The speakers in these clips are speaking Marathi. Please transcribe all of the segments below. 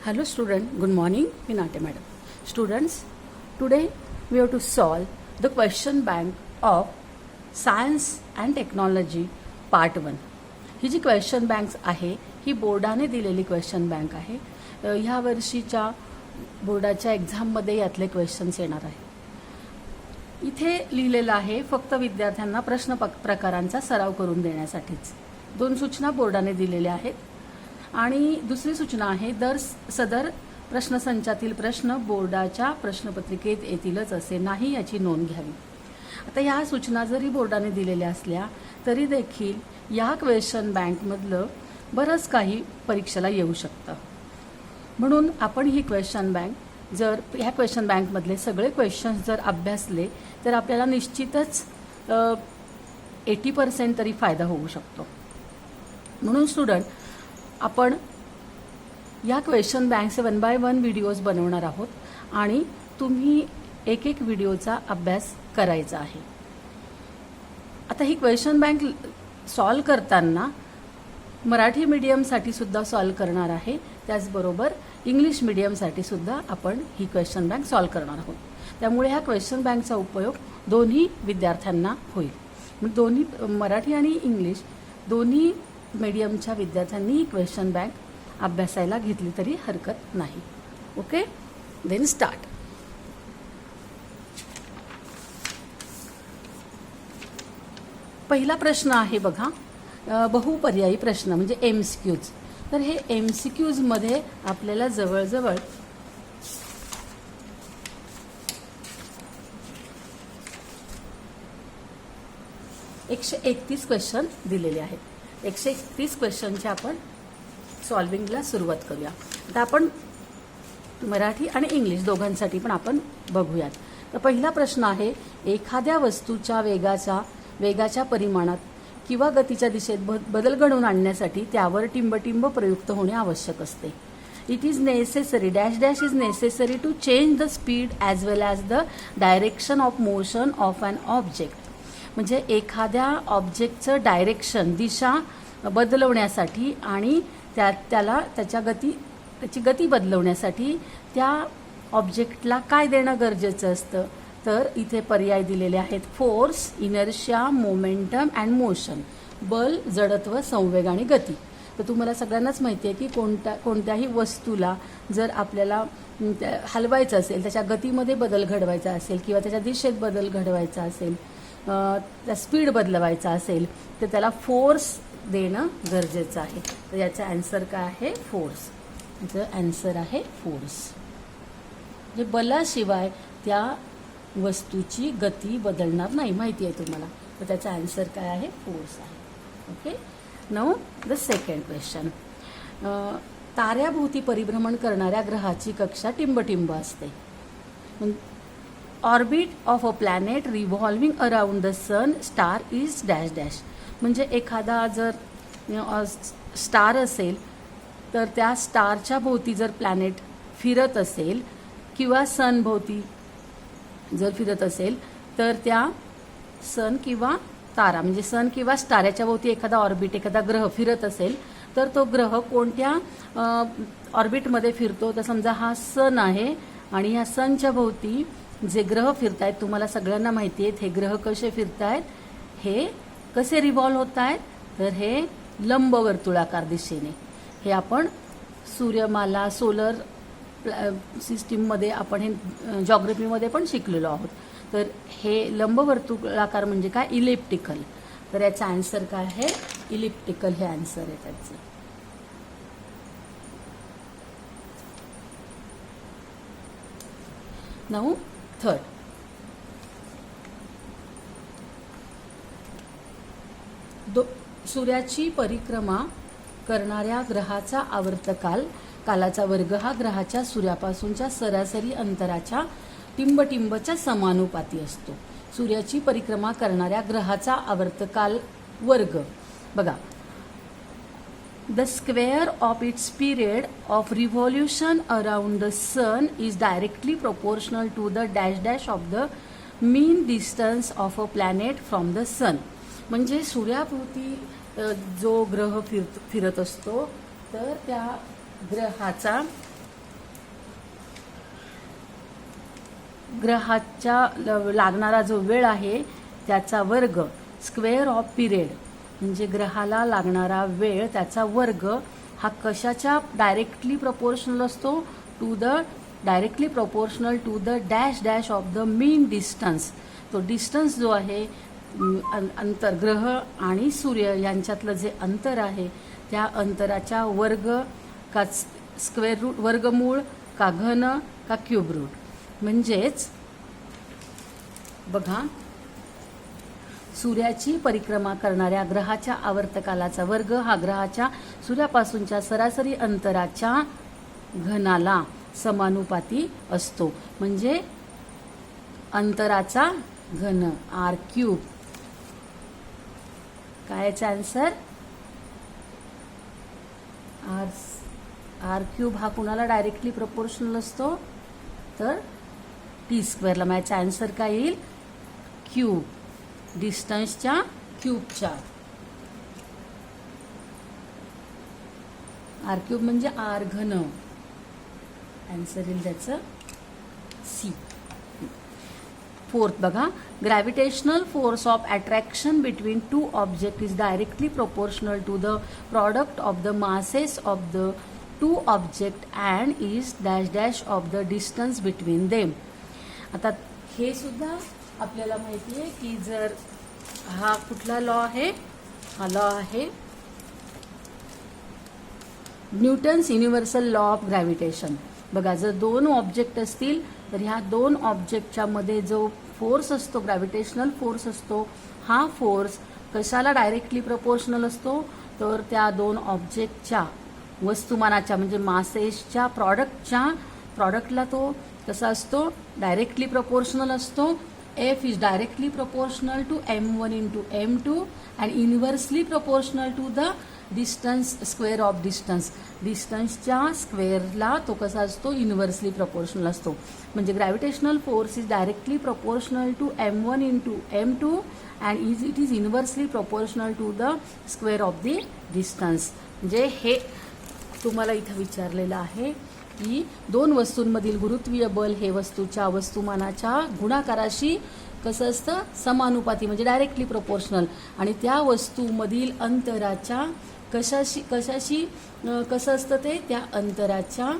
Hello student, good morning, Pinate madam. Students, today we have to solve the question bank of Science and Technology part 1. ही जी क्वेश्चन बँक आहे ही बोर्डाने दिलेली क्वेश्चन बँक आहे. ह्या वर्षीच्या बोर्डाच्या एक्झाममध्ये यातले क्वेश्चन्स येणार आहे. इथे लिहिलेलं आहे फक्त विद्यार्थ्यांना प्रश्न प्रकारांचा सराव करून देण्यासाठीच. 2 सूचना बोर्डाने दिलेल्या आहेत आणि दुसरी सूचना आहे सदर प्रश्नसंचातील प्रश्न बोर्डाच्या प्रश्नपत्रिकेत येतीलच असे नाही याची नोंद घ्यावी. आता ह्या सूचना जरी बोर्डाने दिलेल्या असल्या तरी देखील या क्वेश्चन बँकमधलं बरंच काही परीक्षेला येऊ शकतं. म्हणून आपण ही क्वेश्चन बँक जर ह्या क्वेश्चन बँकमधले सगळे क्वेश्चन्स जर अभ्यासले तर आपल्याला निश्चितच 80% तरी फायदा होऊ शकतो. म्हणून स्टुडंट आपण या क्वेश्चन बँकचे 1 by 1 व्हिडिओज बनवणार आहोत आणि तुम्ही एक एक व्हिडिओचा अभ्यास करायचा आहे. आता ही क्वेश्चन बँक सॉल्व करताना मराठी मीडियमसाठी सुद्धा सॉल्व करणार आहे, त्याचबरोबर इंग्लिश मीडियमसाठी सुद्धा आपण ही क्वेश्चन बँक सॉल्व करणार आहोत. त्यामुळे ह्या क्वेश्चन बँकचा उपयोग दोन्ही विद्यार्थ्यांना होईल. दोन्ही मराठी आणि इंग्लिश दोन्ही मीडियमच्या विद्यार्थ्यांनी ही क्वेश्चन बँक अभ्यासायला घेतली तरी हरकत नाही. Okay, then start. पहिला प्रश्न आहे बघा, बहुपर्यायी प्रश्न म्हणजे MCQs. तर हे MCQs मध्ये आपल्याला जवळजवळ 131 क्वेश्चन दिलेले आहेत. 131 क्वेश्चनचे आपण सॉल्विंगला सुरुवात करूया. आता आपण मराठी आणि इंग्लिश दोघांसाठी पण आपण बघूयात. तर पहिला प्रश्न आहे, एखाद्या वस्तूच्या वेगाच्या परिमाणात किंवा गतीच्या दिशेत बदल घडवून आणण्यासाठी त्यावर टिंबटिंब प्रयुक्त होणे आवश्यक असते. It is necessary dash dash is necessary to change the speed as well as the direction of motion of an object. म्हणजे एखाद्या ऑब्जेक्टचं डायरेक्शन दिशा बदलवण्यासाठी आणि त्याची गती बदलवण्यासाठी त्या ऑब्जेक्टला काय देणं गरजेचं असतं. तर इथे पर्याय दिलेले आहेत, force, inertia, momentum and motion. बल, जडत्व, संवेग आणि गती. तर तुम्हाला सगळ्यांनाच माहिती आहे की कोणत्याही वस्तूला जर आपल्याला हलवायचं असेल, त्याच्या गतीमध्ये बदल घडवायचा असेल किंवा त्याच्या दिशेत बदल घडवायचा असेल, त्या स्पीड बदलवायचा असेल तर त्याला फोर्स देणं गरजेचं आहे. तर याचा आन्सर काय आहे, फोर्स. याचं आन्सर आहे फोर्स. म्हणजे बलाशिवाय त्या वस्तूची गती बदलणार नाही, माहिती आहे तुम्हाला. तर त्याचा आन्सर काय आहे, फोर्स आहे. Okay, now the second question. ताऱ्याभोवती परिभ्रमण करणाऱ्या ग्रहाची कक्षा टिंबटिंब असते. Orbit of a planet revolving around the sun star is dash dash. म्हणजे एखादा जर स्टार असेल तर त्या स्टारच्या भोवती जर प्लॅनेट फिरत असेल किंवा सन भोवती जर फिरत असेल तर त्या सन किंवा तारा म्हणजे सन किंवा स्टार याच्या भोवती एखादा ऑर्बिट एखादा ग्रह फिरत असेल तर तो ग्रह कोणत्या ऑर्बिटमध्ये फिरतो. तर समजा हा सन आहे आणि ह्या सनच्या भोवती जे ग्रह फिरतायत तुम्हाला सगळ्यांना माहिती आहेत. हे ग्रह कसे फिरतायत, हे कसे रिव्हॉल्व होत आहेत, तर हे लंबवर्तुळाकार दिशेने. हे आपण सूर्यमाला सोलर सिस्टीममध्ये आपण हे जॉग्रफीमध्ये पण शिकलेलो आहोत. तर हे लंबवर्तुळाकार म्हणजे काय, इलिप्टिकल. तर याचा आन्सर काय आहे, इलिप्टिकल हे आन्सर आहे त्याचं. Now third. सूर्याची परिक्रमा करणाऱ्या ग्रहाचा कालाचा वर्ग हा ग्रहाच्या सूर्यापासूनच्या सरासरी अंतराच्या टिंबटिंबच्या समानुपाती असतो. सूर्याची परिक्रमा करणाऱ्या ग्रहाचा आवर्तकाल वर्ग बघा, the square of its period of revolution around the sun is directly proportional to the dash dash of the mean distance of a planet from the sun. म्हणजे सूर्याभोवती जो ग्रह फिरत असतो तर त्या ग्रहाचा ग्रहाच्या लागणारा जो वेळ आहे त्याचा वर्ग, स्क्वेअर ऑफ पिरियड म्हणजे ग्रहाला लागणारा वेळ त्याचा वर्ग हा कशाच्या डायरेक्टली प्रपोर्शनल असतो, directly proportional to the dash dash of the mean distance. तो डिस्टन्स जो आहे अंतर, ग्रह आणि सूर्य यांच्यातलं जे अंतर आहे त्या अंतराच्या वर्ग का स्क्वेअर रूट, वर्गमूळ का घन का क्यूब रूट. म्हणजेच बघा, सूर्याची परिक्रमा करणाऱ्या ग्रहाच्या आवर्तकालाचा वर्ग हा ग्रहाच्या सूर्यापासूनच्या सरासरी अंतराच्या घनाला समानुपाती असतो. म्हणजे अंतराचा घन आर क्यूब. काय याचा आन्सर? आर क्यूब हा कुणाला डायरेक्टली प्रपोर्शनल असतो? तर टी स्क्वेअरला. मग याचा आन्सर काय येईल? क्यूब, डिस्टन्सच्या क्यूबच्या. आर क्यूब म्हणजे आर घन. आन्सर येईल त्याचं सी. फोर्थ बघा, gravitational force of attraction between two object is directly proportional to the product of the masses of the two object and is dash dash of the distance between them. आता हे सुद्धा आपल्याला माहिती आहे की जर हा कुठला लॉ आहे? हा लॉ आहे Newton's universal law of gravitation. बघा, जर दोन ऑब्जेक्ट असतील तर ह्या दोन ऑब्जेक्टच्या मध्ये जो फोर्स असतो, ग्रॅव्हिटेशनल फोर्स असतो, हा फोर्स कशाला डायरेक्टली प्रपोर्शनल असतो? तर त्या दोन ऑब्जेक्टच्या वस्तुमानाच्या म्हणजे मासेसच्या प्रॉडक्टला तो कसा असतो? डायरेक्टली प्रपोर्शनल असतो. F is directly proportional to m1 into m2 and inversely proportional to the distance, square of distance. डिस्टन्सच्या स्क्वेअरला तो कसा असतो? इन्व्हर्सली प्रपोर्शनल असतो. म्हणजे gravitational force is directly proportional to m1 into m2 and it is inversely proportional to the square of the distance. म्हणजे हे तुम्हाला इथं विचारलेलं आहे की दोन वस्तूंमधील गुरुत्वीय बल हे वस्तूच्या वस्तुमानाच्या गुणाकाराशी कसं असतं? समानुपाती म्हणजे डायरेक्टली प्रोपोर्शनल. आणि त्या वस्तूमधील अंतराच्या कशाशी कसं असतं ते? त्या अंतराच्या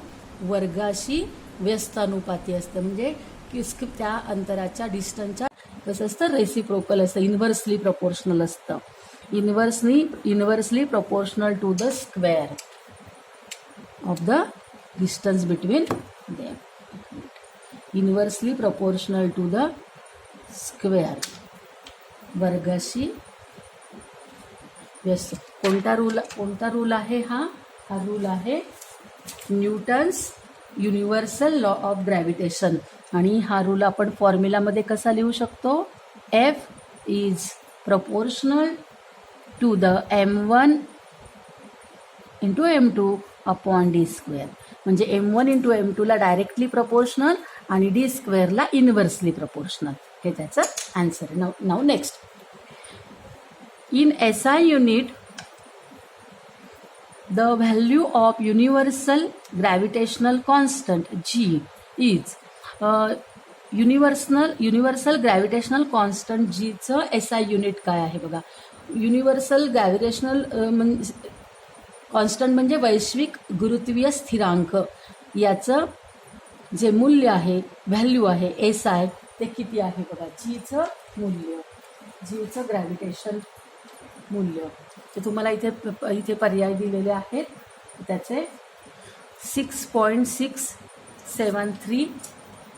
वर्गाशी व्यस्तानुपाती असतं. म्हणजे त्या अंतराच्या डिस्टन्सच्या कसं असतं? रेसिप्रोकल असतं, इन्व्हर्सली प्रपोर्शनल असतं. Inversely proportional to the square of the distance between them. Inversely proportional to the square. वर्गाशी व्यस्त. कोणता रूल आहे हा? हा रूल आहे Newton's universal law of gravitation. आणि हा रूल आपण फॉर्म्युलामध्ये कसा लिहू शकतो? F is proportional to the m1 into m2 upon D square. म्हणजे m1 into m2 ला डायरेक्टली प्रपोर्शनल आणि डी स्क्वेअरला इन्व्हर्सली प्रपोर्शनल. हे त्याचं आन्सर आहे. नाव next. In SI unit the value of universal gravitational constant G is universal gravitational constant Gचं SI युनिट काय आहे? बघा, युनिव्हर्सल ग्रॅव्हिटेशनल कॉन्स्टंट म्हणजे वैश्विक गुरुत्वीय स्थिरांक. याचं जे मूल्य आहे, व्हॅल्यू आहे SI, ते किती आहे? बघा, जीचं मूल्य, जीचं ग्रॅव्हिटेशन मूल्य ते तुम्हाला इथे पर्याय दिलेले आहेत. त्याचे 6.673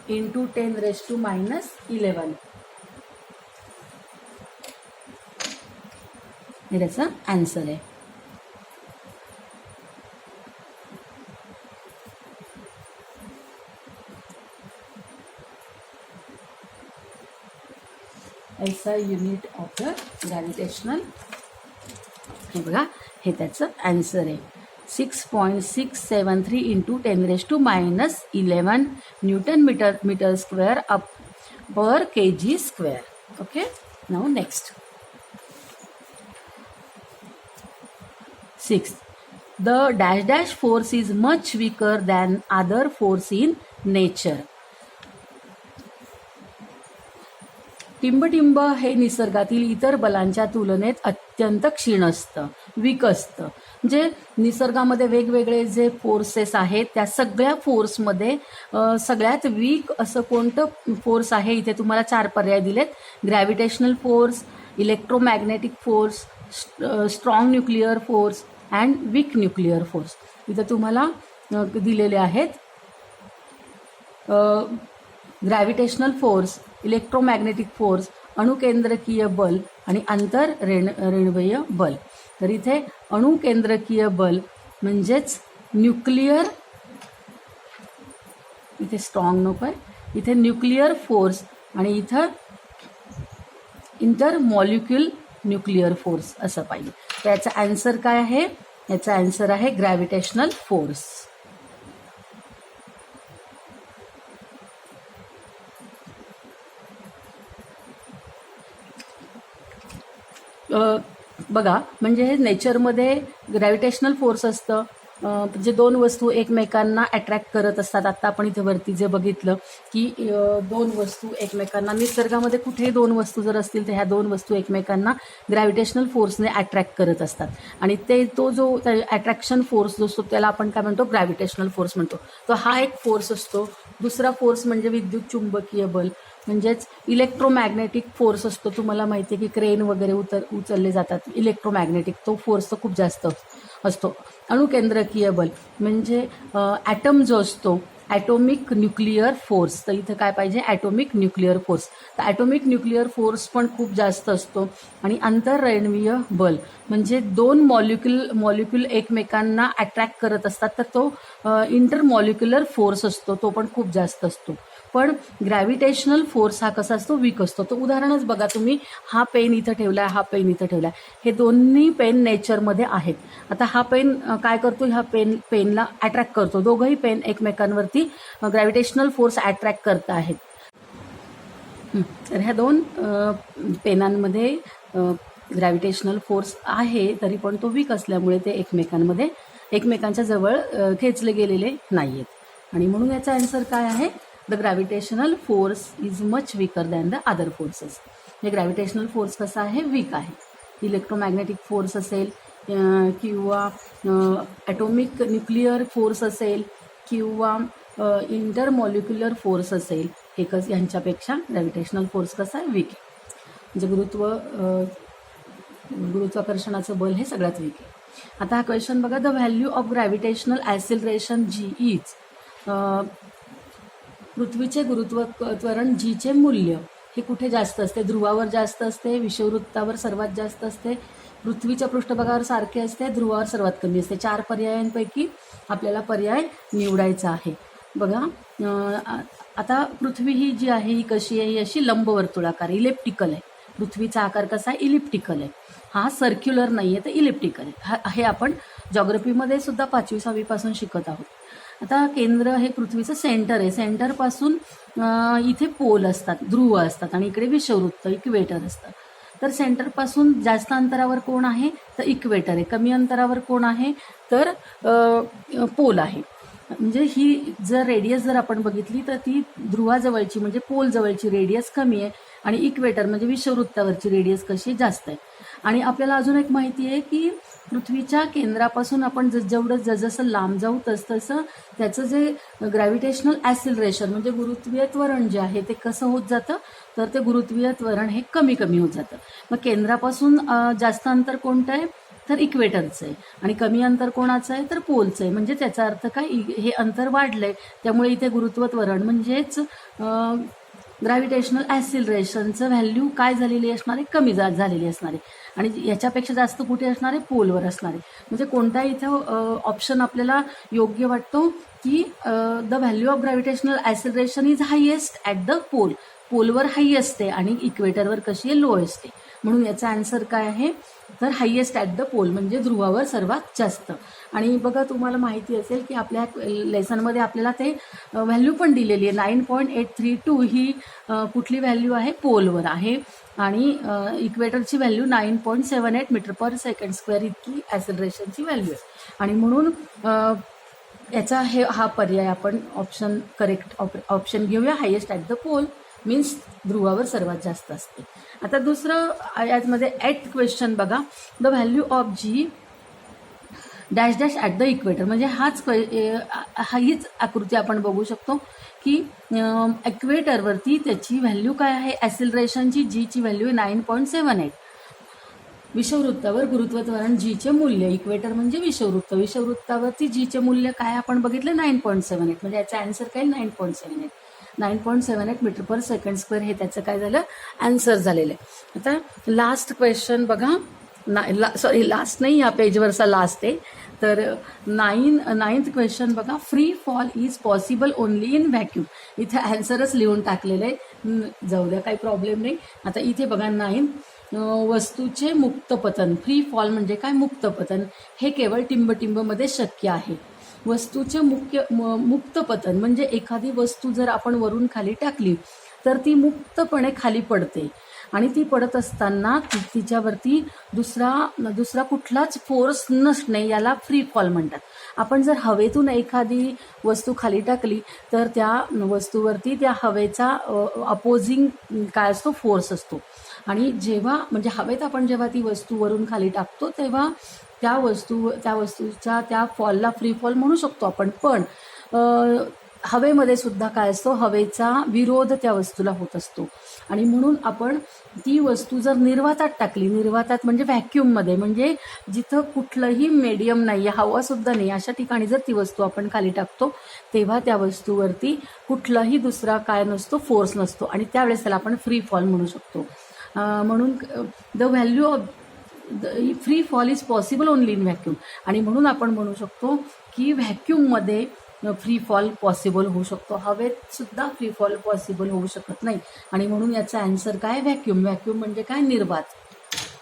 into 10⁻⁻11 हे त्याचं आन्सर आहे. SI unit of the gravitational. हे बघा, हे त्याचं आन्सर आहे. 6.673 into 10⁻⁻11 newton metre square per kg square. Okay, now next. 6. The dash dash force is much weaker than other force in nature. टिंबटिंब हे निसर्गातील इतर बलांच्या तुलनेत अत्यंत क्षीण असतं, वीक असतं. म्हणजे निसर्गामध्ये वेगवेगळे जे फोर्सेस आहेत त्या सगळ्या फोर्समध्ये सगळ्यात वीक असं कोणतं फोर्स आहे, इथे तुम्हाला 4 पर्याय दिलेत. Gravitational force, electromagnetic force, strong nuclear force and weak nuclear force. इथं तुम्हाला दिलेले आहेत ग्रॅव्हिटेशनल फोर्स, इलेक्ट्रोमॅग्नेटिक फोर्स, अणुकेंद्रकीय बल आणि रेणुवीय बल. तर इथे अणुकेंद्रकीय बल म्हणजेच न्यूक्लिअर, इथे स्ट्रॉंग नको आहे, इथे न्यूक्लिअर फोर्स आणि इथं इंटरमॉलिक्युल न्यूक्लिअर फोर्स असं पाहिजे. तर याचा आन्सर काय आहे? याचा आन्सर आहे ग्रॅव्हिटेशनल फोर्स. बघा, म्हणजे हे नेचरमध्ये ग्रॅव्हिटेशनल फोर्स असतं, जे 2 वस्तू एकमेकांना अट्रॅक्ट करत असतात. आता आपण इथे वरती जे बघितलं की 2 वस्तू एकमेकांना, निसर्गामध्ये कुठेही 2 वस्तू जर असतील तर ह्या 2 वस्तू एकमेकांना ग्रॅव्हिटेशनल फोर्सने अट्रॅक्ट करत असतात. आणि तो जो अट्रॅक्शन फोर्स जो असतो त्याला आपण काय म्हणतो? ग्रॅव्हिटेशनल फोर्स म्हणतो. तो हा एक फोर्स असतो. दुसरा फोर्स म्हणजे विद्युत चुंबकीय बल म्हणजेच इलेक्ट्रोमॅग्नेटिक फोर्स असतो. तुम्हाला माहिती आहे की क्रेन वगैरे उचलले जातात, इलेक्ट्रोमॅग्नेटिक तो फोर्स तर खूप जास्त असतो. अणुकेंद्रकीय बल म्हणजे ॲटम जो असतो, ॲटोमिक न्यूक्लिअर फोर्स. तर इथं काय पाहिजे? Atomic nuclear force. तर ॲटोमिक न्यूक्लिअर फोर्स पण खूप जास्त असतो. आणि आंतररेणवीय बल म्हणजे 2 मॉलिक्युल एकमेकांना अट्रॅक्ट करत असतात, तर तो इंटरमॉलिक्युलर फोर्स असतो, तो पण खूप जास्त असतो. पण ग्रॅव्हिटेशनल फोर्स हा कसा असतो? वीक असतो. तो उदाहरणच बघा तुम्ही, हा पेन इथं ठेवला आहे, हा पेन इथं ठेवला आहे, हे दोन्ही पेन नेचरमध्ये आहेत. आता हा पेन काय करतो? ह्या पेनला अट्रॅक्ट करतो. दोघंही पेन एकमेकांवरती ग्रॅव्हिटेशनल फोर्स अट्रॅक्ट करत आहेत. तर ह्या 2 पेनांमध्ये ग्रॅव्हिटेशनल फोर्स आहे, तरी पण तो वीक असल्यामुळे ते एकमेकांच्या जवळ खेचले गेलेले नाही आहेत. आणि म्हणून याचा आन्सर काय आहे? The gravitational force is much weaker than the other forces. हे ग्रॅव्हिटेशनल फोर्स कसा आहे? वीक आहे. इलेक्ट्रोमॅग्नेटिक फोर्स असेल किंवा ॲटोमिक न्यूक्लिअर फोर्स असेल किंवा इंटरमॉलिक्युलर फोर्स असेल, ह्यांच्यापेक्षा ग्रॅव्हिटेशनल फोर्स कसा आहे? वीक आहे. म्हणजे गुरुत्वाकर्षणाचं बल हे सगळ्यात वीक आहे. आता हा क्वेश्चन बघा. The value of gravitational acceleration g is, पृथ्वीचे गुरुत्वत्वरण जीचे मूल्य हे कुठे जास्त असते? ध्रुवावर जास्त असते, विषुववृत्तावर सर्वात जास्त असते, पृथ्वीच्या पृष्ठभागावर सारखे असते, ध्रुवावर सर्वात कमी असते. 4 पर्यायांपैकी आपल्याला पर्याय निवडायचा आहे. बघा, आता पृथ्वी ही जी आहे ही कशी आहे? ही अशी लंबवर्तुळाकार, इलिप्टिकल आहे. पृथ्वीचा आकार कसा आहे? इलिप्टिकल आहे. हा सर्क्युलर नाही आहे, तर इलिप्टिकल आहे. हे आपण जॉग्रफीमध्ये सुद्धा 5वी-6वी पासून शिकत आहोत. आता केंद्र हे पृथ्वीचं सेंटर आहे. सेंटरपासून इथे पोल असतात, ध्रुव असतात आणि इकडे विषुववृत्त, इक्वेटर असतं. तर सेंटरपासून जास्त अंतरावर कोण आहे? तर इक्वेटर आहे. कमी अंतरावर कोण आहे? तर पोल आहे. म्हणजे ही जर रेडियस जर आपण बघितली तर ती ध्रुवाजवळची म्हणजे पोल जवळची रेडियस कमी आहे आणि इक्वेटर म्हणजे विषुववृत्तावरची रेडियस कशी? जास्त आहे. आणि आपल्याला अजून एक माहिती आहे की पृथ्वीच्या केंद्रापासून आपण जसं लांब जाऊ तसं त्याचं जे ग्रॅव्हिटेशनल ॲक्सिलरेशन म्हणजे गुरुत्वीय त्वरण जे आहे ते कसं होत जातं? तर ते गुरुत्वीय त्वरण हे कमी होत जातं. मग केंद्रापासून जास्त अंतर कोणतं आहे? तर इक्वेटरचं आहे. आणि कमी अंतर कोणाचं आहे? तर पोलचं आहे. म्हणजे त्याचा अर्थ काय? हे अंतर वाढलंय, त्यामुळे इथे गुरुत्व त्वरण म्हणजेच ग्रॅव्हिटेशनल ॲक्सिलरेशनचं व्हॅल्यू काय झालेली असणार आहे? कमी झालेली असणार आहे. आणि याच्यापेक्षा जास्त कुठे असणार आहे? पोलवर असणार आहे. म्हणजे कोणता इथं ऑप्शन आपल्याला योग्य वाटतो की the value of gravitational acceleration is highest at the pole. पोलवर हाई असते आणि इक्वेटरवर कशी आहे? लो असते. म्हणून याचा आन्सर काय आहे? तर हायेस्ट ॲट द पोल म्हणजे ध्रुवावर सर्वात जास्त. आणि बघा, तुम्हाला माहिती असेल की आपल्या लेसनमध्ये आपल्याला ते व्हॅल्यू पण दिलेली आहे. 9.832 ही कुठली व्हॅल्यू आहे? पोलवर आहे. आणि इक्वेटरची व्हॅल्यू 9.78 मीटर पर सेकंड स्क्वेअर इतकी ॲक्सिलरेशनची व्हॅल्यू आहे. आणि म्हणून याचा हा पर्याय आपण करेक्ट ऑप्शन घेऊया, highest at the pole. Means ध्रुवावर सर्वात जास्त असते. आता दुसरं यामध्ये 8th क्वेश्चन बघा, the value of g dash dash at the equator. म्हणजे हीच आकृती आपण बघू शकतो की इक्वेटरवरती त्याची व्हॅल्यू काय आहे, ॲसिलरेशनची जीची व्हॅल्यू 9.78. विषुववृत्तावर गुरुत्व जीचे मूल्य, इक्वेटर म्हणजे विषुववृत्त, विषुववृत्तावरती जीचे मूल्य काय आपण बघितलं 9.78. म्हणजे याचा आन्सर काय 9.78. 9.78 मीटर पर सेकंड स्क्वेअर हे त्याचं काय झालं आन्सर झालेलं आहे. आता लास्ट क्वेश्चन बघा, सॉरी लास्ट नाही, या पेजवरचा लास्ट आहे. तर 9th क्वेश्चन बघा, free fall is possible only in vacuum. इथे आन्सरच लिहून टाकलेलं आहे, जाऊ द्या काही प्रॉब्लेम नाही. आता इथे बघा 9, वस्तूचे मुक्त पतन, फ्री फॉल म्हणजे काय, मुक्त पतन हे केवळ टिंबटिंबमध्ये शक्य आहे. वस्तूचे मुक्त पतन म्हणजे एखादी वस्तू जर आपण वरून खाली टाकली तर ती मुक्तपणे खाली पडते आणि ती पडत असताना तिच्यावरती दुसरा कुठलाच फोर्स नसणे याला फ्री फॉल म्हणतात. आपण जर हवेतून एखादी वस्तू खाली टाकली तर त्या वस्तूवरती त्या हवेचा अपोजिंग काय असतो, फोर्स असतो. आणि जेव्हा म्हणजे हवेत आपण जेव्हा ती वस्तू वरून खाली टाकतो तेव्हा त्या वस्तूच्या त्या फॉलला फ्री फॉल म्हणू शकतो आपण. पण हवेमध्ये सुद्धा काय असतो, हवेचा विरोध त्या वस्तूला होत असतो. आणि म्हणून आपण ती वस्तू जर निर्वातात टाकली, निर्वातात म्हणजे व्हॅक्यूममध्ये, म्हणजे जिथं कुठलंही मीडियम नाही, हवा सुद्धा नाही, अशा ठिकाणी जर ती वस्तू आपण खाली टाकतो तेव्हा त्या वस्तूवरती कुठलाही दुसरा काय नसतो, फोर्स नसतो आणि त्यावेळेस त्याला आपण फ्री फॉल म्हणू शकतो. म्हणून the value of free fall is possible only in vacuum. आणि म्हणून आपण म्हणू शकतो की व्हॅक्यूममध्ये फ्री फॉल पॉसिबल होऊ शकतो, हवेत सुद्धा फ्री फॉल पॉसिबल होऊ शकत नाही. आणि म्हणून याचा आन्सर काय, व्हॅक्यूम. व्हॅक्यूम म्हणजे काय, निर्वात.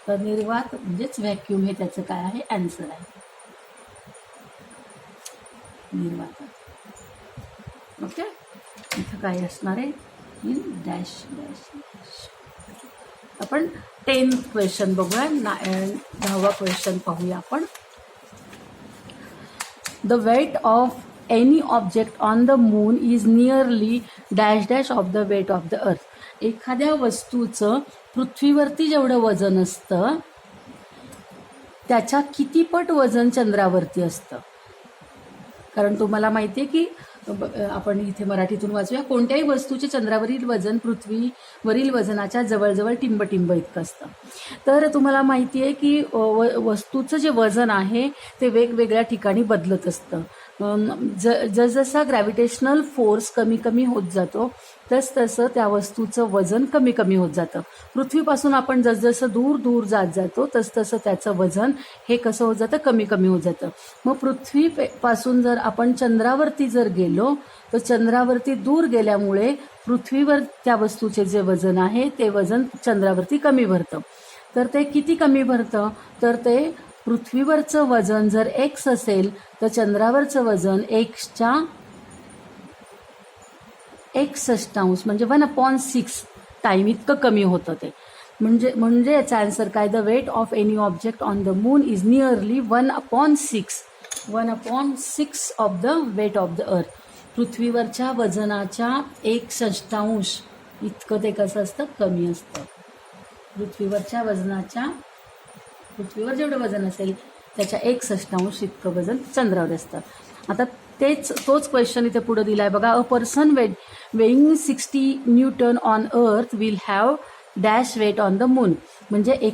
तर निर्वात म्हणजेच व्हॅक्यूम हे त्याचं काय आहे, आन्सर आहे, निर्वात. ओके, इथं काय असणार आहे, इन डॅश डॅश डॅश. आपण 10th क्वेश्चन बघूया, 10वा क्वेश्चन पाहूया आपण. The weight of any object on the moon is nearly dash dash of the weight of the earth. एखाद्या वस्तूचं पृथ्वीवरती जेवढं वजन असतं त्याच्या किती पट वजन चंद्रावरती असतं. कारण तुम्हाला माहिती आहे की आपण इथे मराठीतून वाचूया, कोणत्याही वस्तूचे चंद्रावरील वजन पृथ्वीवरील वजनाच्या जवळजवळ टिंबटिंब इतकं असतं. तर तुम्हाला माहिती आहे की वस्तूचं जे वजन आहे ते वेगवेगळ्या ठिकाणी बदलत असतं. जसजसा ग्रॅव्हिटेशनल फोर्स कमी कमी होत जातो तसं त्या वस्तूचं वजन कमी कमी होत जातं. पृथ्वीपासून आपण जसजसं दूर दूर जातो तसं त्याचं वजन हे कसं होत जातं, कमी कमी होत जातं. मग पृथ्वीपासून जर आपण चंद्रावरती जर गेलो तर चंद्रावरती दूर गेल्यामुळे पृथ्वीवर त्या वस्तूचे जे वजन आहे ते वजन चंद्रावरती कमी भरतं. तर ते किती कमी भरतं, तर ते पृथ्वीवरचं वजन जर x असेल तर चंद्रावरचं वजन x षष्टांश म्हणजे 1/6 टाईम इतकं कमी होतं ते. म्हणजे याचा आन्सर काय, the weight of any object on the moon is nearly 1/6 of the weight of the earth. पृथ्वीवरच्या वजनाच्या 1/6 इतकं ते कसं असतं, कमी असतं. पृथ्वीवर जेवढं वजन असेल त्याच्या 1/6 इतकं वजन चंद्रावर असतं. आता तोच क्वेश्चन इथे पुढे दिलाय बघा, a person weighing 60 newton on earth will have dash weight on the moon. म्हणजे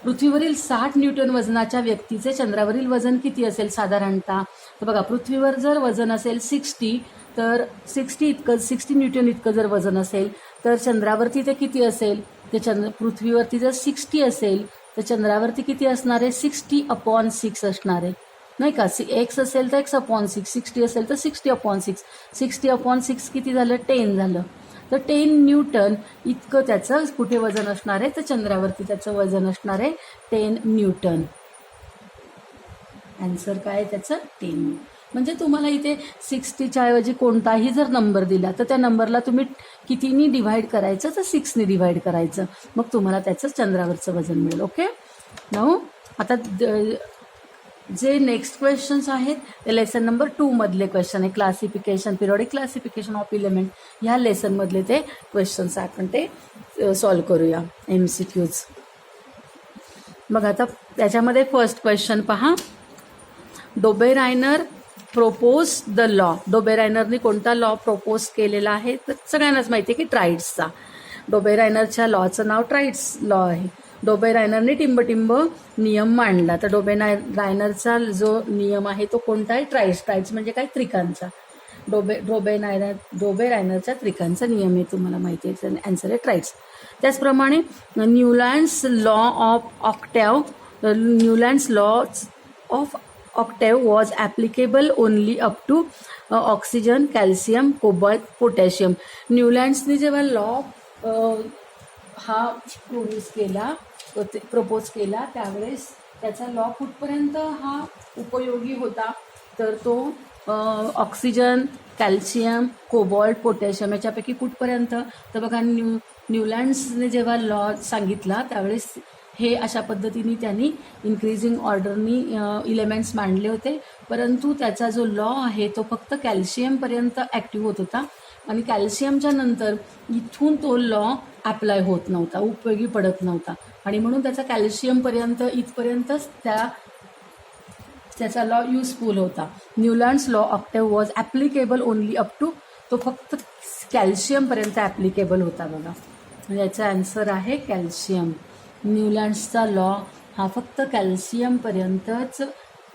पृथ्वीवरील 60 न्यूटन वजनाच्या व्यक्तीचे चंद्रावरील वजन किती असेल साधारणतः. तर बघा, पृथ्वीवर जर वजन असेल 60 तर 60 न्यूटन इतकं जर वजन असेल तर चंद्रावरती ते किती असेल, पृथ्वीवरती जर 60 असेल तर चंद्रावरती किती असणार आहे, 60/6 असणार आहे नाही का. x असेल तर x/6, 60 असेल तर 60/6, 60/6 किती झालं, 10 झालं. तर 10 न्यूटन इतकं त्याचं कुठे वजन असणार आहे, तर चंद्रावरती त्याचं वजन असणार आहे 10 न्यूटन. आन्सर काय त्याचं 10. म्हणजे तुम्हाला इथे 60च्या ऐवजी कोणताही जर नंबर दिला तर त्या नंबरला तुम्ही कितीनी डिव्हाइड करायचं, तर 6ने डिव्हाइड करायचं, मग तुम्हाला त्याचं चंद्रावरचं वजन मिळेल. ओके, नाऊ आता जे नेक्स्ट क्वेश्चन्स आहेत ते लेसन नंबर 2 मधले क्वेश्चन आहे. Classification, periodic classification of element ह्या लेसन मधले ते क्वेश्चन्स आपण ते सॉल्व्ह करूया, MCQs. मग आता त्याच्यामध्ये फर्स्ट क्वेश्चन पहा. Dobereiner propose the law. डोबेरायनरने कोणता लॉ प्रोपोज केलेला आहे? तर सगळ्यांनाच माहिती आहे की ट्राईड्सचा. डोबेरायनरच्या लॉचं नाव ट्राईड्स लॉ आहे. डोबेरायनरने टिंबटिंब नियम मांडला. तर डोबेरायनरचा जो नियम आहे तो कोणता आहे? ट्राईड्स. ट्राईड्स म्हणजे काय? त्रिकांचा. डोबेरायनरच्या त्रिकांचा नियम आहे, तुम्हाला माहिती आहे. आन्सर आहे ट्राईड्स. त्याचप्रमाणे Newlands law of octave. Newlands law of octave was applicable only up to oxygen, calcium, cobalt, potassium. न्यूलँड्सने जेव्हा लॉ हा प्रपोज केला त्यावेळेस त्याचा लॉ कुठपर्यंत हा उपयोगी होता? तर तो ऑक्सिजन, कॅल्शियम, कोबाल्ट, पोटॅशियम याच्यापैकी कुठपर्यंत? तर बघा, न्यूलँड्सने जेव्हा लॉ सांगितला त्यावेळेस हे अशा पद्धतीने त्यांनी इन्क्रीजिंग ऑर्डरनी इलेमेंट्स मांडले होते, परंतु त्याचा जो लॉ आहे तो फक्त कॅल्शियमपर्यंत ॲक्टिव्ह होत होता आणि कॅल्शियमच्या नंतर इथून तो लॉ अप्लाय होत नव्हता, उपयोगी पडत नव्हता आणि म्हणून त्याचा कॅल्शियमपर्यंत इथपर्यंतच त्याचा लॉ युजफुल होता. Newlands law octave was applicable only up to, तो फक्त कॅल्शियमपर्यंत ॲप्लिकेबल होता. बघा, याचा आन्सर आहे कॅल्शियम. न्यूलँड्सचा लॉ हा फक्त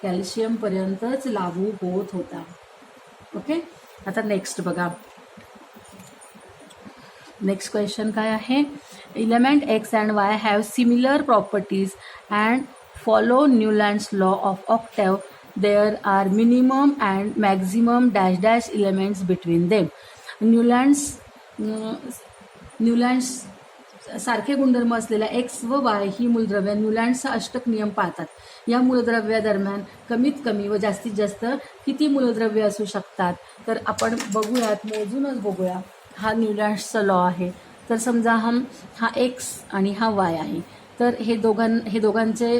कॅल्शियमपर्यंतच लागू होत होता. ओके, आता नेक्स्ट बघा. नेक्स्ट क्वेश्चन काय आहे? Element X and Y have similar properties and follow Newlands law of octave. There are minimum and maximum dash dash elements between them. Newlands सारखे गुणधर्म असलेल्या एक्स व वाय ही मूलद्रव्य न्यूलँड्सचा अष्टक नियम पाळतात. या मूलद्रव्यादरम्यान कमीत कमी व जास्तीत जास्त किती मूलद्रव्य असू शकतात? तर आपण बघूयात, मोजूनच बघूया. हा न्यूलँड्सचा लॉ आहे. तर समजा हा एक्स आणि हा वाय आहे, तर हे दोघांचे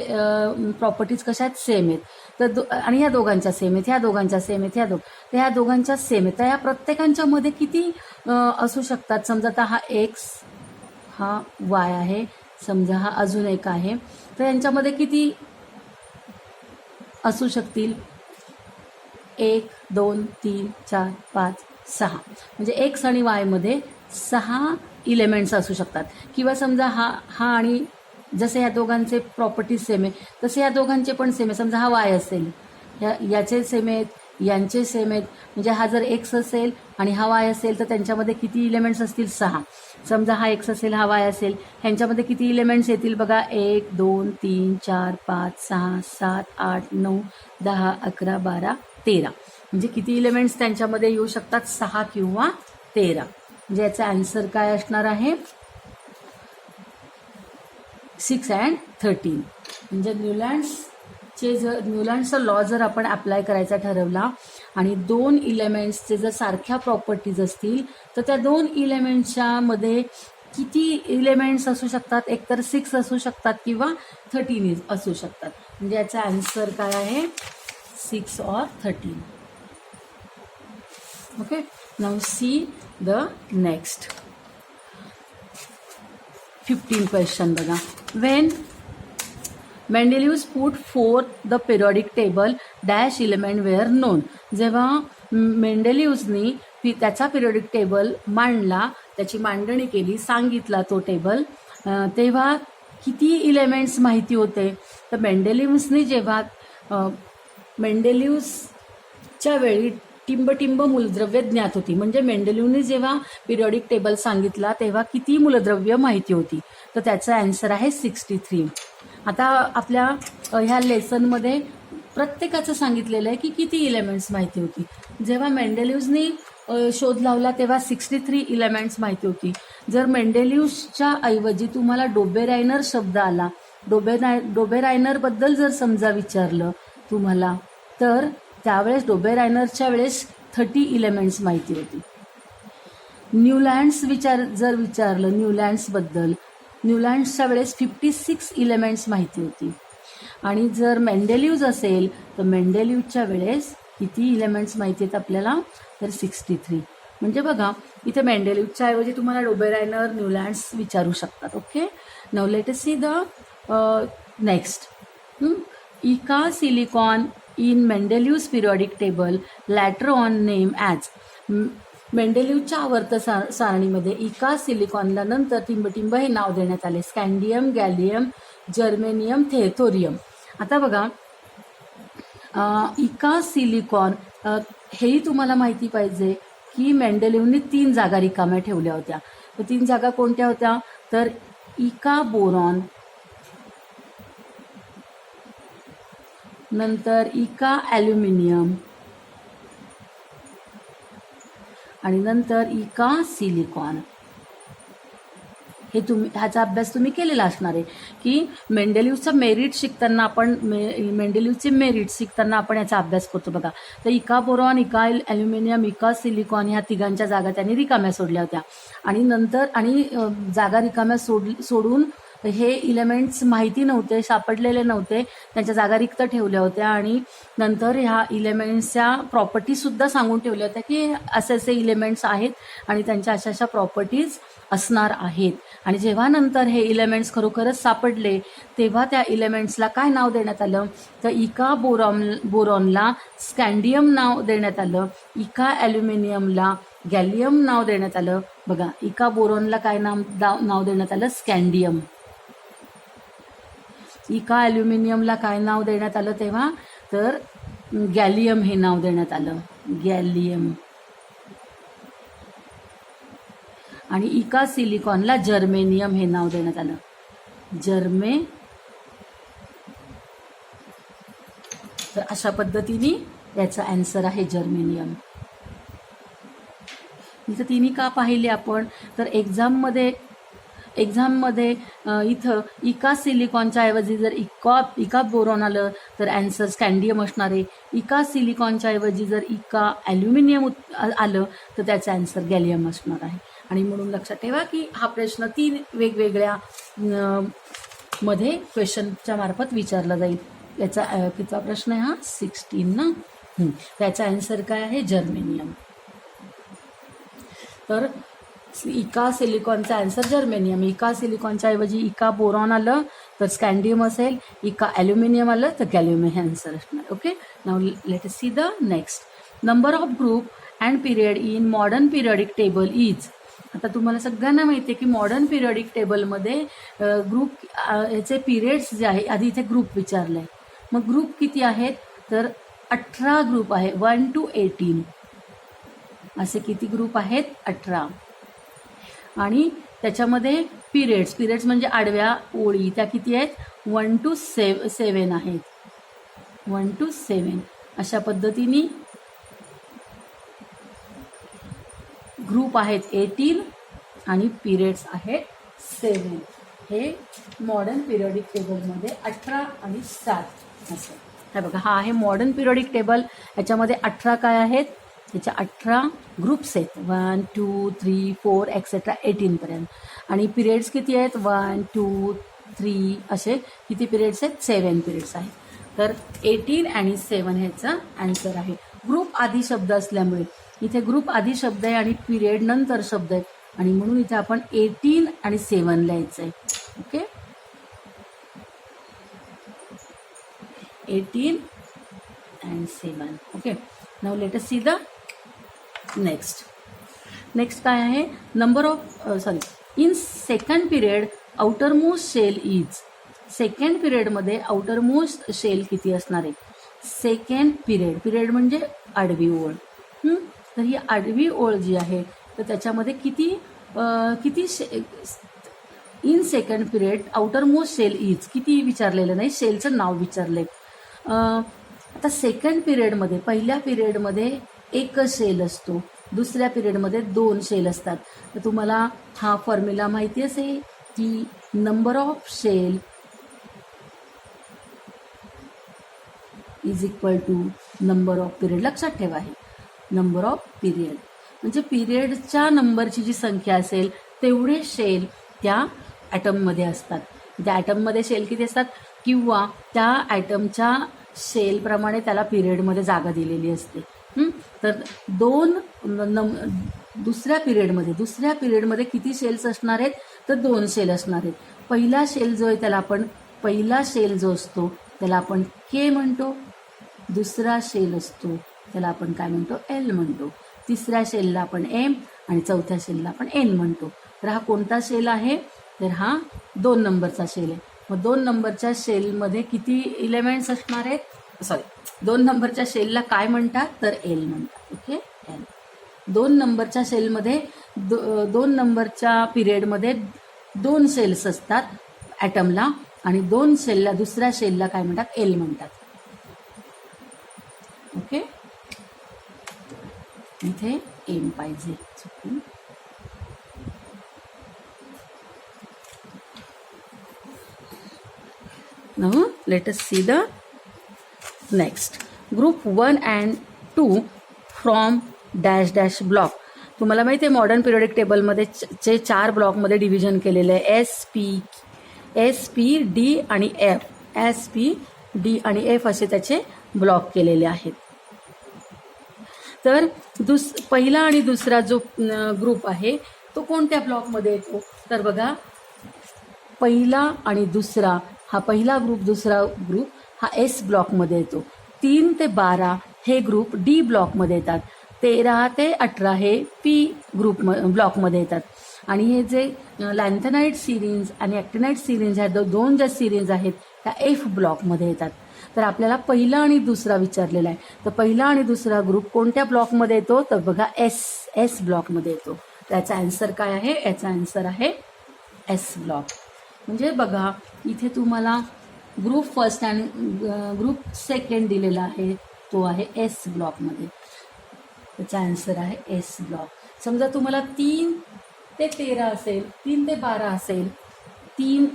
प्रॉपर्टीज कशा आहेत? सेम आहेत. तर आणि ह्या दोघांच्या सेम आहेत, ह्या दोघांच्या सेम आहेत, ह्या दोघांच्या सेम आहेत. तर या प्रत्येकांच्या मध्ये किती असू शकतात? समजा आता हा एक्स, हा वाय आहे, समजा हा अजून एक आहे, तर यांच्यामध्ये किती असू शकतील? 1, 2, 3, 4, 5, 6. म्हणजे एक्स आणि वाय मध्ये 6 इलेमेंट्स असू शकतात. किंवा समजा हा आणि जसे ह्या दोघांचे प्रॉपर्टीज सेम आहे तसे ह्या दोघांचे पण सेम आहे. समजा हा वाय असेल, याचे सेम आहेत, यांचे सेम आहेत. म्हणजे हा जर एक्स असेल आणि हा वाय असेल तर त्यांच्यामध्ये किती इलेमेंट्स असतील? 6. समजा हा एक्स असेल, हा वाय असेल, ह्यांच्यामध्ये किती इलेमेंट्स येतील? बघा, 1, 2, 3, 4, 5, 6, 7, 8, 9, 10, 11, 12, 13. म्हणजे किती इलेमेंट्स त्यांच्यामध्ये येऊ शकतात? 6 किंवा 13. म्हणजे याचा आन्सर काय असणार आहे? 6 and 13. म्हणजे न्यूलँड्सचा लॉ जर आपण अप्लाय करायचा ठरवला आणि 2 इलेमेंट्सचे जर सारख्या प्रॉपर्टीज असतील तर त्या 2 इलेमेंट्सच्या मध्ये किती इलेमेंट्स असू शकतात? एकतर 6 असू शकतात किंवा 13 असू शकतात. म्हणजे याचा आन्सर काय आहे? 6 or 13. Okay, now see the next 15 question बघा. When Mendeleev's put forth the periodic table dash element were known. जेव्हा मेंडेलिव्सनी त्याचा पिरियडिक टेबल मांडला, त्याची मांडणी केली, सांगितला तो टेबल, तेव्हा किती इलेमेंट्स माहिती होते? तर मेंडेलिव्सनी जेव्हा मेंडेलिव्सच्या वेळी टिंबटिंब मूलद्रव्य ज्ञात होती. म्हणजे मेंडेलिव्हने जेव्हा पिरियडिक टेबल सांगितला तेव्हा किती मूलद्रव्य माहिती होती? तर त्याचा आन्सर आहे 63. आता आपल्या ह्या लेसनमध्ये प्रत्येकाचं सांगितलेलं आहे की किती इलेमेंट्स माहिती होती. जेव्हा मेंडेलिव्हनी शोध लावला तेव्हा 63 इलेमेंट्स माहिती होती. जर मेंडेलिव्हच्या ऐवजी तुम्हाला डोबेरायनर शब्द आला, डोबेरायनरबद्दल जर समजा विचारलं तुम्हाला, तर त्यावेळेस डोबेरायनरच्या वेळेस 30 इलेमेंट्स माहिती होती. न्यूलँड्स जर विचारलं न्यूलँड्सबद्दल, न्यूलँड्सच्या वेळेस 56 इलेमेंट्स माहिती होती. आणि जर मेंडेलिव्ज असेल तर मेंडेलिव्हच्या वेळेस किती इलेमेंट्स माहिती आहेत आपल्याला, तर 63. म्हणजे बघा इथे मेंडेलिव्हच्या ऐवजी तुम्हाला डोबेरायनर, न्यूलँड्स विचारू शकतात. Okay, now let us see the next. इका silicon in Mendeleev's periodic table later on name as. मेंडेलिव्हच्या आवर्त सारणीमध्ये इका सिलिकॉनला नंतर टिंबटिंब हे नाव देण्यात आले. स्कँडियम, गॅलियम, जर्मेनियम, थोरियम. आता बघा इका सिलिकॉन हेही तुम्हाला माहिती पाहिजे की मेंडेलिव्हनी 3 जागा रिकाम्या ठेवल्या होत्या. तर 3 जागा कोणत्या होत्या, तर इका बोरॉन, नंतर इका ॲल्युमिनियम आणि नंतर इका सिलिकॉन. हे ह्याचा अभ्यास तुम्ही केलेला असणार आहे की मेंडेलिव्हचं मेरिट शिकताना आपण मेंडेलिव्हचे मेरिट शिकताना आपण याचा अभ्यास करतो बघा. तर इका बोरॉन, इका ॲल्युमिनियम, इका सिलिकॉन ह्या तिघांच्या जागा त्यांनी रिकाम्या सोडल्या होत्या आणि नंतर जागा रिकाम्या सोडून हे इलेमेंट्स माहिती नव्हते, सापडलेले नव्हते, त्यांच्या जागा रिक्त ठेवल्या होत्या आणि नंतर ह्या इलेमेंट्सच्या प्रॉपर्टीजसुद्धा सांगून ठेवल्या होत्या की असे असे इलेमेंट्स आहेत आणि त्यांच्या अशा अशा प्रॉपर्टीज असणार आहेत. आणि जेव्हा नंतर हे इलेमेंट्स खरोखरच सापडले तेव्हा त्या इलेमेंट्सला काय नाव देण्यात आलं, तर इका बोरॉनला स्कँडियम नाव देण्यात आलं, इका ॲल्युमिनियमला गॅलियम नाव देण्यात आलं. बघा इका बोरॉनला काय नाव देण्यात आलं, स्कँडियम. इका ॲल्युमिनियमला काय नाव देण्यात आलं तेव्हा, तर गॅलियम हे नाव देण्यात आलं, गॅलियम. आणि इका सिलिकॉनला जर्मेनियम हे नाव देण्यात आलं, तर अशा पद्धतीने याचा आन्सर आहे जर्मेनियम. इथं तिन्ही का पाहिले आपण, तर एक्झाममध्ये इथं इका सिलिकॉनच्या ऐवजी जर इका बोरॉन आलं तर आन्सर स्कँडियम असणार आहे. इका सिलिकॉनच्या ऐवजी जर इका ॲल्युमिनियम आलं तर त्याचा आन्सर गॅलियम असणार आहे. आणि म्हणून लक्षात ठेवा की हा प्रश्न 3 वेगवेगळ्या मध्ये क्वेश्चनच्या मार्फत विचारला जाईल. याचा कितवा प्रश्न आहे हा, 16 ना. त्याचा आन्सर काय आहे, जर्मेनियम. तर इका सिलिकॉनचा आन्सर जर्मेनियम. इका सिलिकॉनच्या ऐवजी इका बोरॉन आलं तर स्कँडियम असेल, इका ॲल्युमिनियम आलं तर गॅलियम हे आन्सर असणार. Okay, now let us see the next. Number of group and period in modern periodic table is. आता तुम्हाला सगळ्यांना माहिती आहे की मॉडर्न पिरियडिक टेबलमध्ये ग्रुप याचे पिरियड्स जे आहे, आधी इथे ग्रुप विचारलं आहे, मग ग्रुप किती आहेत, तर 18 ग्रुप आहे, 1 to 18 असे किती ग्रुप आहेत, 18. आणि त्याच्यामध्ये पिरियड्स म्हणजे आडव्या ओळी त्या किती आहेत, 1 to 7 आहेत, 1 to 7 अशा पद्धतीने ग्रुप आहेत 18 आणि पिरियड्स आहेत 7. हे मॉडर्न पिरियडिक टेबलमध्ये 18 आणि 7 असं. हे बघा हा आहे मॉडर्न पिरियडिक टेबल. याच्यामध्ये 18 काय आहेत, त्याच्या 18 ग्रुप्स आहेत, 1 2 3 4 एक्सेट्रा 18 पर्यंत. आणि पिरियड्स किती आहेत, 1 2 3 असे किती पिरियड्स आहेत, 7 पिरियड्स आहेत. तर 18 आणि 7 ह्याचा आन्सर आहे. ग्रुप आधी शब्द असल्यामुळे इथे ग्रुप आधी शब्द आहे आणि पिरियड नंतर शब्द आहे आणि म्हणून इथे आपण 18 आणि 7 लिहायचं आहे. Okay, 18 and 7. Okay, now let us see the next काय आहे, number of in second period outermost shell is. Second पिरियडमध्ये आउटर मोस्ट शेल किती असणार आहे, सेकंड पिरियड म्हणजे आडवी ओळ. तर ही आडवी ओळ जी आहे तर त्याच्यामध्ये किती in second period outermost shell is किती विचारलेलं नाही, शेलचं नाव विचारलंय. आता सेकंड पिरियडमध्ये पहिल्या पिरियडमध्ये एकच शेल असतो, दुसऱ्या पिरियडमध्ये 2 शेल असतात. तर तुम्हाला हा फॉर्म्युला माहिती असेल की number of shell is equal to number of period. लक्षात ठेवा हे नंबर ऑफ पिरियड म्हणजे पिरियडच्या नंबरची जी संख्या असेल तेवढे शेल त्या ॲटममध्ये असतात. त्या ॲटममध्ये शेल किती असतात, किंवा त्या ॲटमच्या शेलप्रमाणे त्याला पिरियडमध्ये जागा दिलेली असते. तर दुसऱ्या पिरियडमध्ये किती शेल्स असणार आहेत, तर 2 शेल असणार आहेत. पहिला शेल जो आहे पहिला शेल जो असतो त्याला आपण के म्हणतो, दुसरा शेल असतो त्याला आपण काय म्हणतो, एल म्हणतो, तिसऱ्या शेलला आपण एम आणि चौथ्या शेलला आपण एन म्हणतो. तर हा कोणता शेल आहे, तर हा 2 नंबरचा शेल आहे. मग 2 नंबरच्या शेलमध्ये किती इलेमेंट्स असणार आहेत, 2 नंबरच्या शेलला काय म्हणतात, तर एल म्हणतात. Okay, L. 2 नंबरच्या शेलमध्ये 2 नंबरच्या पिरियडमध्ये 2 शेल्स असतात ॲटमला आणि 2 शेलला दुसऱ्या शेलला काय म्हणतात, एल म्हणतात. ओके, इथे एम पाहिजे. Now let us see the next group 1 and 2 from dash dash block. तुम्हाला माहिती आहे मॉडर्न पिरियडिक टेबलमध्ये 4 ब्लॉकमध्ये डिव्हिजन केलेलं आहे. एस पी डी आणि एफ. एस पी डी आणि एफ असे त्याचे ब्लॉक केलेले आहेत. तर पहिला आणि दुसरा जो ग्रुप आहे तो कोणत्या ब्लॉकमध्ये येतो, तर बघा पहिला आणि दुसरा, हा पहिला ग्रुप दुसरा ग्रुप हा एस ब्लॉकमध्ये येतो. 3 ते 12 हे ग्रुप डी ब्लॉकमध्ये येतात. 13 ते 18 हे पी ब्लॉकमध्ये येतात. आणि हे जे लॅन्थेनाइट सिरीज आणि ॲक्टिनाइट सिरीज ह्या 2 ज्या सिरीज आहेत त्या एफ ब्लॉकमध्ये येतात. तर आपल्याला पहिला आणि दुसरा विचारलेला आहे. तर पहिला आणि दुसरा ग्रुप कोणत्या ब्लॉकमध्ये येतो, तर बघा एस ब्लॉकमध्ये येतो. त्याचा आन्सर काय आहे, याचा आन्सर आहे एस ब्लॉक. म्हणजे बघा इथे तुम्हाला ग्रुप फर्स्ट आणि ग्रुप सेकंड दिलेला आहे, तो आहे एस ब्लॉकमध्ये. त्याचा आन्सर आहे एस ब्लॉक. समजा तुम्हाला 3 ते 13 असेल, 3 ते 12 असेल,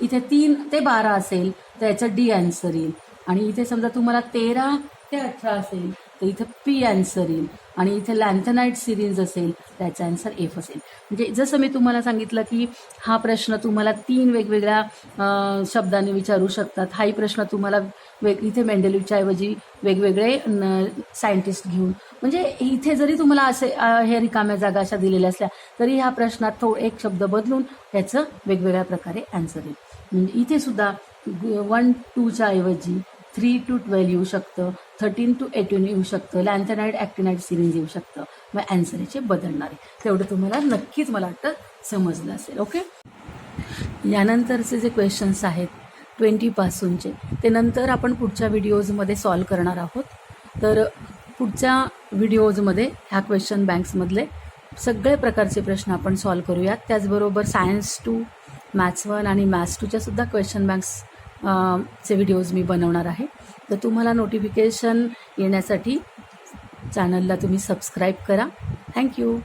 इथे 3 ते 12 असेल तर याचा डी आन्सर येईल. आणि इथे समजा तुम्हाला 13 ते 18 असेल तर इथं पी आन्सर येईल. आणि इथे लॅन्थेनाइट सिरीज असेल त्याचा आन्सर एफ असेल. म्हणजे जसं मी तुम्हाला सांगितलं की हा प्रश्न तुम्हाला 3 वेगवेगळ्या शब्दांनी विचारू शकतात. हाही प्रश्न तुम्हाला इथे मेंडेलिव्हच्या ऐवजी वेगवेगळे सायंटिस्ट घेऊन, म्हणजे इथे जरी तुम्हाला असे हे रिकाम्या जागा अशा दिलेल्या असल्या तरी ह्या प्रश्नात एक शब्द बदलून त्याचं वेगवेगळ्या प्रकारे आन्सर येईल. म्हणजे इथे सुद्धा 1 to 2च्या ऐवजी 3 to 12 येऊ शकतं, 13 to 18 येऊ शकतं, लॅन्थेनाइट ॲक्टिनाइट सिरीज येऊ शकतं. मग आन्सर याचे बदलणार आहे. तेवढं तुम्हाला नक्कीच मला वाटतं समजलं असेल. ओके, यानंतरचे जे क्वेश्चन्स आहेत 20 पासूनचे ते नंतर आपण पुढच्या व्हिडिओजमध्ये सॉल्व करणार आहोत. तर पुढच्या व्हिडिओजमध्ये ह्या क्वेश्चन बँक्समधले सगळे प्रकारचे प्रश्न आपण सॉल्व करूयात. त्याचबरोबर सायन्स 2, मॅथ्स 1 आणि मॅथ्स 2च्या सुद्धा क्वेश्चन बँक्स चे व्हिडिओज मी बनवणार आहे. तर तुम्हाला नोटिफिकेशन येण्यासाठी चॅनलला तुम्ही सबस्क्राईब करा. थँक्यू.